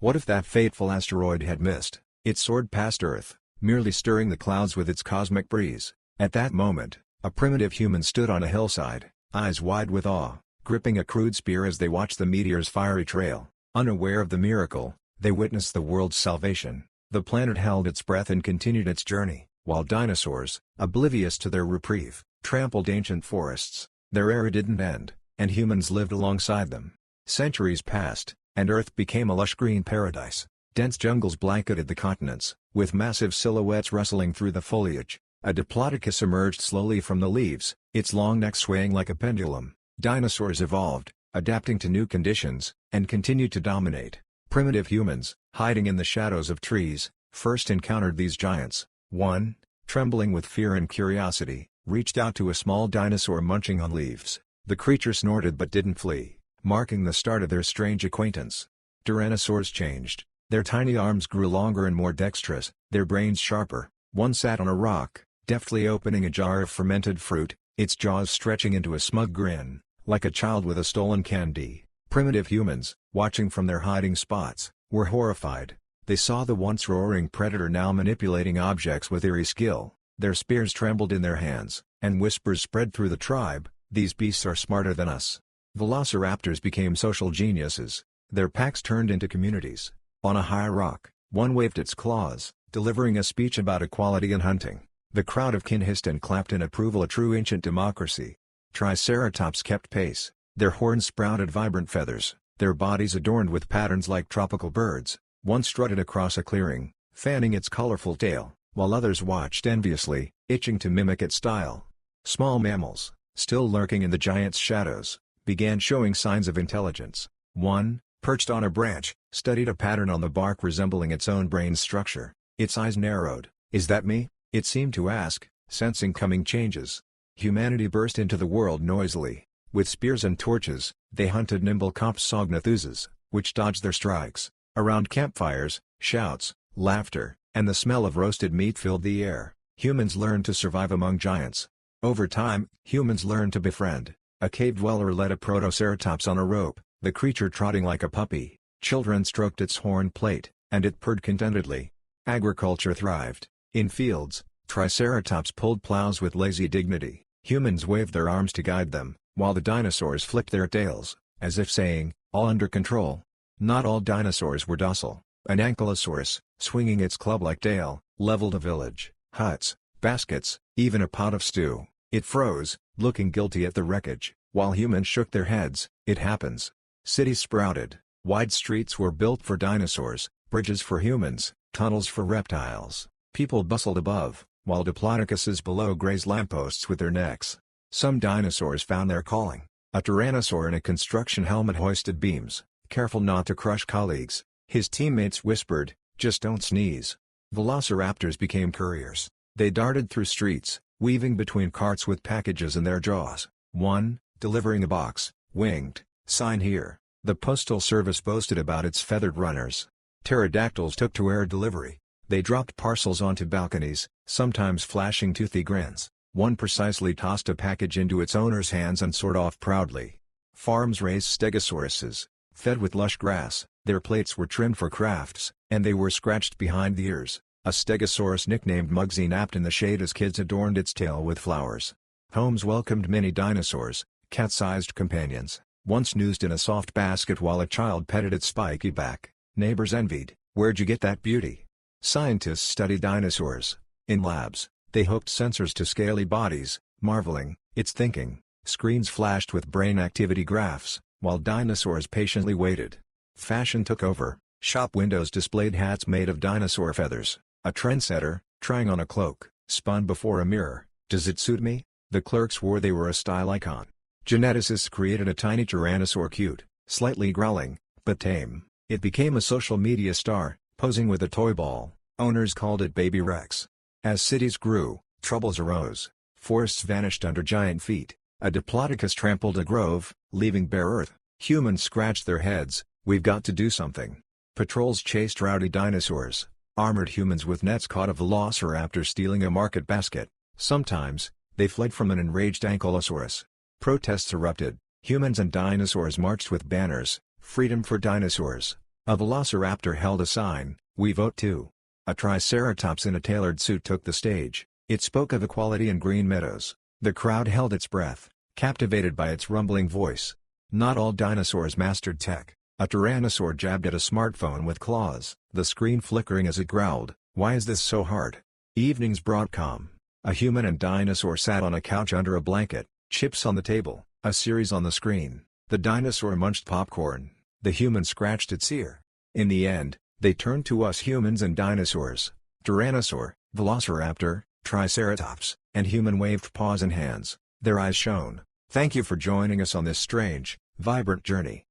What if that fateful asteroid had missed? It soared past Earth, merely stirring the clouds with its cosmic breeze. At that moment, a primitive human stood on a hillside, eyes wide with awe, gripping a crude spear as they watched the meteor's fiery trail. Unaware of the miracle, they witnessed the world's salvation. The planet held its breath and continued its journey, while dinosaurs, oblivious to their reprieve, trampled ancient forests. Their era didn't end, and humans lived alongside them. Centuries passed, and Earth became a lush green paradise. Dense jungles blanketed the continents, with massive silhouettes rustling through the foliage. A diplodocus emerged slowly from the leaves, its long neck swaying like a pendulum. Dinosaurs evolved, adapting to new conditions, and continued to dominate. Primitive humans, hiding in the shadows of trees, first encountered these giants. One, trembling with fear and curiosity, reached out to a small dinosaur munching on leaves. The creature snorted but didn't flee, marking the start of their strange acquaintance. Tyrannosaurs changed. Their tiny arms grew longer and more dexterous, their brains sharper. One sat on a rock, deftly opening a jar of fermented fruit, its jaws stretching into a smug grin, like a child with a stolen candy. Primitive humans, watching from their hiding spots, were horrified. They saw the once roaring predator now manipulating objects with eerie skill. Their spears trembled in their hands, and whispers spread through the tribe, "These beasts are smarter than us." Velociraptors became social geniuses. Their packs turned into communities. On a high rock, one waved its claws, delivering a speech about equality in hunting. The crowd of kin hissed and clapped in approval, a true ancient democracy. Triceratops kept pace. Their horns sprouted vibrant feathers, their bodies adorned with patterns like tropical birds. One strutted across a clearing, fanning its colorful tail, while others watched enviously, itching to mimic its style. Small mammals, still lurking in the giant's shadows, began showing signs of intelligence. One, perched on a branch, studied a pattern on the bark resembling its own brain structure. Its eyes narrowed. "Is that me?" it seemed to ask, sensing coming changes. Humanity burst into the world noisily. With spears and torches, they hunted nimble compsognathus, which dodged their strikes. Around campfires, shouts, laughter, and the smell of roasted meat filled the air. Humans learned to survive among giants. Over time, humans learned to befriend. A cave dweller led a protoceratops on a rope, the creature trotting like a puppy. Children stroked its horn plate, and it purred contentedly. Agriculture thrived. In fields, triceratops pulled plows with lazy dignity. Humans waved their arms to guide them, while the dinosaurs flicked their tails, as if saying, "All under control." Not all dinosaurs were docile. An ankylosaurus, swinging its club-like tail, leveled a village, huts, baskets, even a pot of stew. It froze, looking guilty at the wreckage, while humans shook their heads. It happens. Cities sprouted. Wide streets were built for dinosaurs, bridges for humans, tunnels for reptiles. People bustled above, while diplodocuses below grazed lampposts with their necks. Some dinosaurs found their calling. A tyrannosaur in a construction helmet hoisted beams, careful not to crush colleagues. His teammates whispered, "Just don't sneeze." Velociraptors became couriers. They darted through streets, weaving between carts with packages in their jaws. One, delivering a box, winked, "Sign here." The postal service boasted about its feathered runners. Pterodactyls took to air delivery. They dropped parcels onto balconies, sometimes flashing toothy grins. One precisely tossed a package into its owner's hands and soared off proudly. Farms raised stegosauruses, fed with lush grass. Their plates were trimmed for crafts, and they were scratched behind the ears. A stegosaurus nicknamed Muggsy napped in the shade as kids adorned its tail with flowers. Homes welcomed many dinosaurs, cat-sized companions. One snoozed in a soft basket while a child petted its spiky back. Neighbors envied, "Where'd you get that beauty?" Scientists studied dinosaurs. In labs, they hooked sensors to scaly bodies, marveling, "It's thinking." Screens flashed with brain activity graphs, while dinosaurs patiently waited. Fashion took over. Shop windows displayed hats made of dinosaur feathers. A trendsetter, trying on a cloak, spun before a mirror. "Does it suit me?" The clerk swore they were a style icon. Geneticists created a tiny tyrannosaur, cute, slightly growling, but tame. It became a social media star, posing with a toy ball. Owners called it Baby Rex. As cities grew, troubles arose. Forests vanished under giant feet. A diplodocus trampled a grove, leaving bare earth. Humans scratched their heads, "We've got to do something." Patrols chased rowdy dinosaurs. Armored humans with nets caught a velociraptor stealing a market basket. Sometimes, they fled from an enraged ankylosaurus. Protests erupted. Humans and dinosaurs marched with banners, "Freedom for dinosaurs." A velociraptor held a sign, "We vote too." A triceratops in a tailored suit took the stage. It spoke of equality in green meadows. The crowd held its breath, captivated by its rumbling voice. Not all dinosaurs mastered tech. A tyrannosaur jabbed at a smartphone with claws, the screen flickering as it growled, "Why is this so hard?" Evenings brought calm. A human and dinosaur sat on a couch under a blanket, chips on the table, a series on the screen. The dinosaur munched popcorn, the human scratched its ear. In the end, they turned to us humans and dinosaurs. Tyrannosaur, velociraptor, triceratops, and human waved paws and hands, their eyes shone. Thank you for joining us on this strange, vibrant journey.